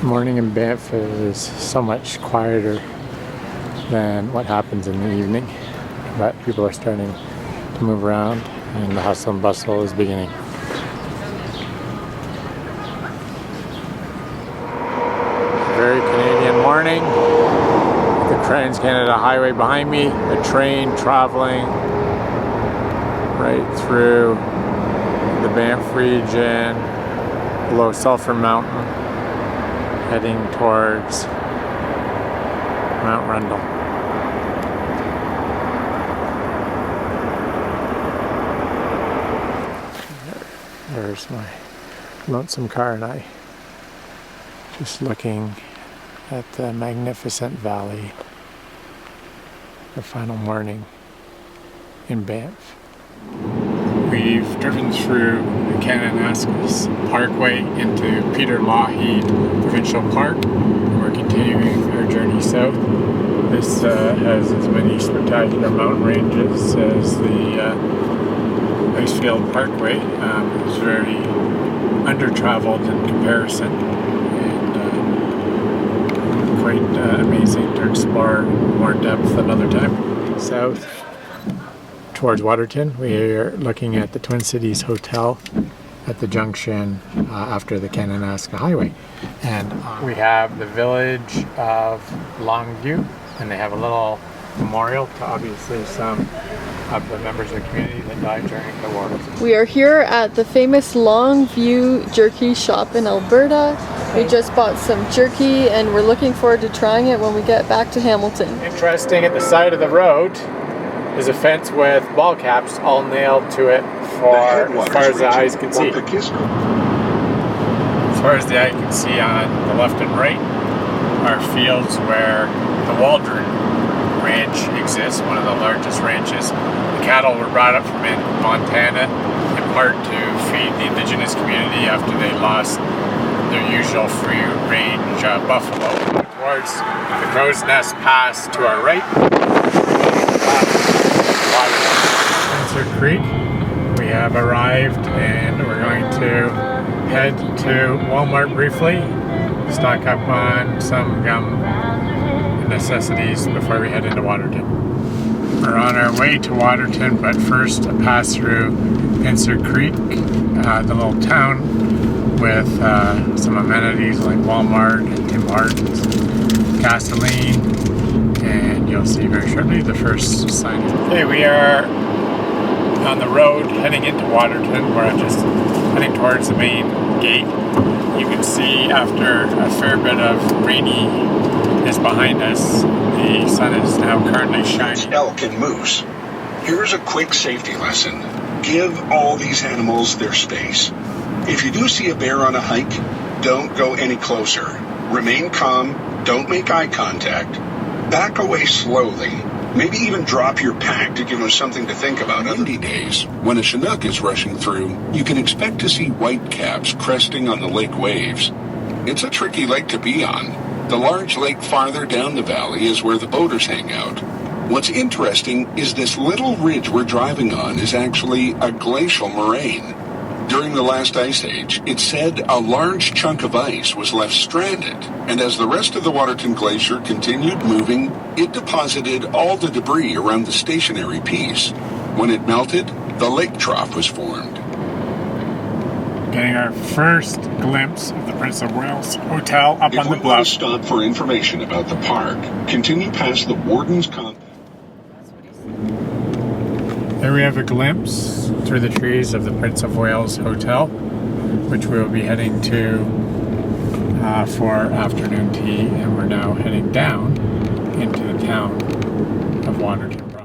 Morning in Banff is so much quieter than what happens in the evening, but people are starting to move around and the hustle and bustle is beginning. Very Canadian morning. The Trans-Canada Highway behind me, a train traveling right through the Banff region, below Sulphur Mountain, heading towards Mount Rundle. There's my lonesome car and I, just looking at the magnificent valley. The final morning in Banff. We've driven through the Kananaskis Parkway into Peter Lougheed Provincial Park. We're continuing our journey south. This has as many spectacular mountain ranges as the Icefield Parkway. It's very under-traveled in comparison, and quite amazing to explore more depth another time. South towards Waterton, we are looking at the Twin Cities Hotel at the junction after the Kananaskis Highway. And we have the village of Longview, and they have a little memorial to obviously some of the members of the community that died during the war. We are here at the famous Longview Jerky shop in Alberta. We just bought some jerky and we're looking forward to trying it when we get back to Hamilton. Interesting, at the side of the road is a fence with ball caps all nailed to it for as far as the eyes can see. As far as the eye can see on the left and right are fields where the Waldron Ranch exists, one of the largest ranches. The cattle were brought up from Montana in part to feed the indigenous community after they lost their usual free-range buffalo. Towards the Crow's Nest Pass to our right, Spencer Creek, we have arrived and we're going to head to Walmart briefly, stock up on some gum and necessities before we head into Waterton. We're on our way to Waterton, but first a pass through Spencer Creek, the little town with some amenities like Walmart and Tim Hortons, gasoline, and you'll see very shortly the first sign. Okay, we are on the road heading into Waterton. We're just heading towards the main gate. You can see after a fair bit of raininess behind us, the sun is now currently shining. Elk and moose. Here's a quick safety lesson. Give all these animals their space. If you do see a bear on a hike, don't go any closer. Remain calm, don't make eye contact. Back away slowly. Maybe even drop your pack to give them something to think about. On windy days, when a Chinook is rushing through, you can expect to see whitecaps cresting on the lake waves. It's a tricky lake to be on. The large lake farther down the valley is where the boaters hang out. What's interesting is this little ridge we're driving on is actually a glacial moraine. During the last ice age, it's said a large chunk of ice was left stranded, and as the rest of the Waterton Glacier continued moving, it deposited all the debris around the stationary piece. When it melted, the lake trough was formed. Getting our first glimpse of the Prince of Wales Hotel up on the bluff. If we want to stop for information about the park, continue past the Warden's compound. There we have a glimpse through the trees of the Prince of Wales Hotel, which we will be heading to for afternoon tea, and we're now heading down into the town of Waterton.